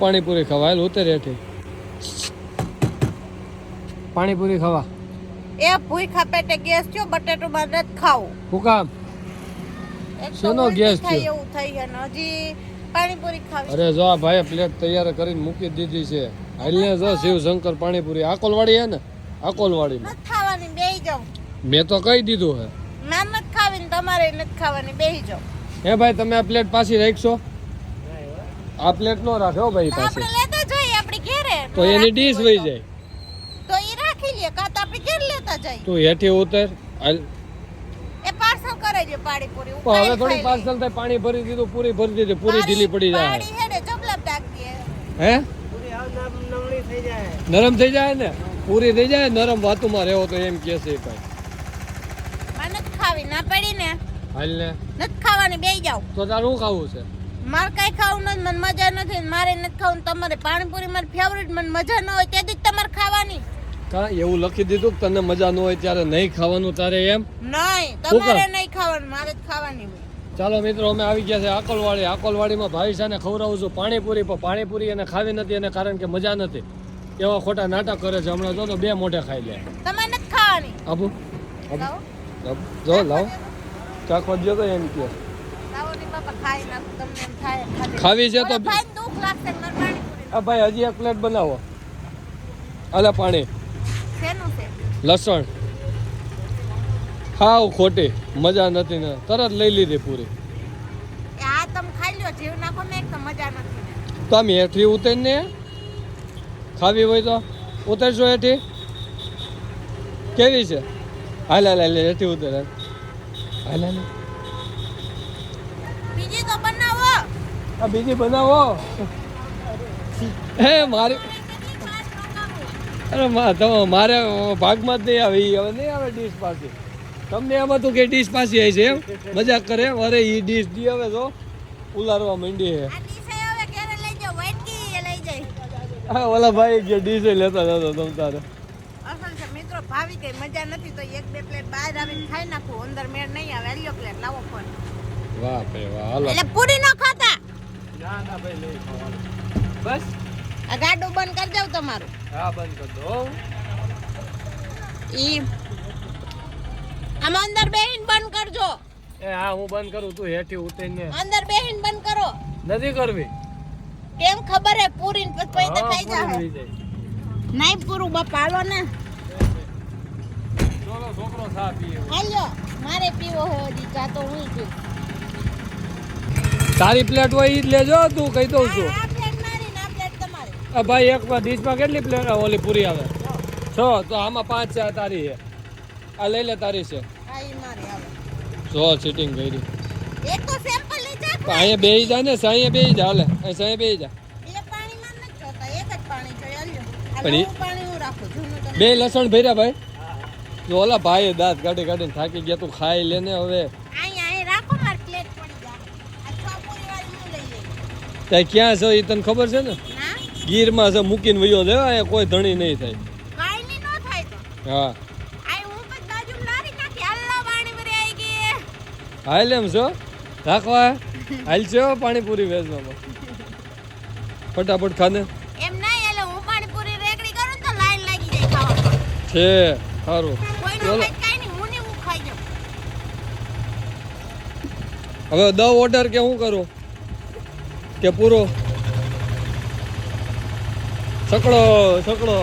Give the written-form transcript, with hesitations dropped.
પાણીપુરી ખાવા હાલ ઉતર હેઠે પાણીપુરી ખાવા એ ભૂખા પેટે ગેસ થયો બટેટું માં નથી ખાવું હું કામ શેનો ગેસ થયો એવું થઈ છે ને હજી પાણીપુરી ખાવી અરે જો આ ભાઈ પ્લેટ તૈયાર કરીને મૂકી દીધી છે હાલને જો શિવશંકર પાણીપુરી આકોલવાડી હે ને આકોલવાડી નથી ખાવાની બેહી જાવ મેં તો કહી દીધું હે ના નથી ખાવી ને તમારે નથી ખાવાની બેહી જાવ હે ભાઈ તમે આ પ્લેટ પાછી રાખશો આ પ્લેટ નો રાખો ભાઈ પાસે આપણે લેતા જઈએ આપણી ઘરે તો એની ડીશ વહી જાય તો ઈ રાખી લે કાં તો આપણે ઘરે લેતા જઈએ તું હેઠી ઉતર હાલ એ પાર્સલ કરે છે પાણીપુરી પણ હવે થોડી પાર્સલ થાય પાણી ભરી દીધું પૂરી ભરી દીધી પૂરી ઢીલી પડી જાય પાણી હે ને જબલબ ડાકી હે પૂરી આવ નમણી થઈ જાય નરમ થઈ જાય ને પૂરી થઈ જાય નરમ વાતુમાં રહેવો તો એમ કે છે ભાઈ મને નથી ખાવી ના પડી ને હાલ ને નથી ખાવાની બેહી જાવ તો તારે શું ખાવું છે મારે કઈ ખાવું નથી મને મજા નથી મારે નથી ખાવું તમારે પાણીપુરી મારી ફેવરિટ મને મજા ન હોય તેથી જ તમારે ખાવાની કા એવું લખી દીધું કે તને મજા ન હોય ત્યારે નહીં ખાવાનું તારે એમ નહીં તમારે નહીં ખાવાનું મારે જ ખાવાની હોય ચાલો મિત્રો અમે આવી ગયા છે આકોલવાડીમાં ભાઈ સાને ખવડાવું છું પાણીપુરી પણ પાણીપુરી એને ખાવી નથી એને કારણ કે મજા નથી એવા ખોટા નાટક કરે છે હમણાં જો તો બે મોઢે ખાઈ લે તમારે નથી ખાવાની આબુ લાવો જો લાવ ચાખવા દો તો એમ કે લાવો ની બાપા ખાઈ નાખો તમને એમ થાય ખાવી છે તો ખાઈ દુખ લાગશે મારે પાણીપુરી આ ભાઈ હજી એક પ્લેટ બનાવો આલે પાણી શેનું છે લસણ હાવ ખોટી મજા નથી ને તરત લઈ લીધી પૂરી એ આ તમે ખાઈ લ્યો જીવ નાખો ને એક તો મજા નથી ને તો આમ હેઠી ઉતરીને ખાવી હોય તો ઉતરશો હેઠી કેવી છે હાલ હાલ હાલ હેઠી ઉતર હાલ હાલ હાલ બીજી તો બનાવો આ બીજી બનાવો હે મારે અરે મારે ભાગમાં જ નહીં આવે હવે નહીં આવે ડીશ પાછી તમને એમ હતું કે ડીશ પાછી આવી છે એમ મજાક કરે અરે એ ડીશ દી હવે તો ઉલારવા માંડી છે આ ડીશે હવે ઘરે લઈ જાઓ વાટકી એ લઈ જાય હા ઓલા ભાઈ જે ડીશ લેતા જતો તમ તારે અસલ છે મિત્રો ભાવી ગઈ મજા નથી તો એક બે પ્લેટ બહાર આવીને ખાઈ નાખું અંદર મેળ નહીં આવે એલિયો પ્લેટ લાવો ફોન વાહ ભાઈ વાહ હાલો એટલે પૂરી નો ખાતા ના ના ભાઈ નહીં ખાવાનું બસ આ ગાડું બંધ કરી દઉં તમારું હા બંધ કર દો ઈ આમાં અંદર બેહીન બંધ કરજો એ હા હું બંધ કરું તું હેઠી ઉતરીને અંદર બેહીન બંધ કરો નથી કરવી કેમ ખબર હે પૂરી ને પછી તો ખાઈ જાવ પૂરી થઈ જાય. નહીં પૂરું બાપા હાલો ને ચોલો છોકરો સા પીએ હાલ્યો મારે પીવો હે હજી ચા તો હું પીવું તારી પ્લેટ હોય ઈ જ લેજો તું કહી દઉં છું આ પ્લેટ મારી ને આ પ્લેટ તમારી આ ભાઈ એક ડીશમાં કેટલી પ્લેટ ઓલી પૂરી આવે 6 તો આમાં 5 છે આ તારી છે આ લઈ લે તારી છે આ ઈ મારી આવે જો સીટિંગ કરી એક તો સેમ્પલ લઈ જા અહીંયા બેહી જા ને સાંયે બેહી જા હાલે અહીં સાંયે બેહી જા એ પાણીમાં નથી જોતા એક જ પાણી જોઈએ હાલ્યો પણ ઈ- આ પાણી હું રાખું જૂનું તો બે લસણ ભર્યા ભાઈ જો ઓલા ભાઈ દાંત કાઢીને થાકી ગયા તું ખાઈ લે ને હવે અહીં રાખો મારી પ્લેટ પડી જા આ છ પૂરી વાળી હું લઈ લઈ ત્યાં ક્યાં છે એ તને ખબર છે ને ના ગીરમાં છે મૂકીને વયો છે અહીંયા કોઈ ધણી નહીં થાય કાઈ ની નો થાય તો હા આઈ હું પછી બાજુ લારી નાખી અલ્લા પાણી ભરી આવી ગઈ હાલ એમ છો રાખવા હાલ છે હો પાણીપુરી વેચવામાં ફટાફટ ખાને એમ નહીં એટલે હું પાણીપુરી રેકડી કરું ને તો લાઈન લાગી જાય ખાવા છે સારું કોઈનો ચલો ખાઈ કાઈ નહીં હું ને હું ખાઈ જાઉં હવે દવ ઓર્ડર કે હું કરું કે પૂરો સકડો સકડો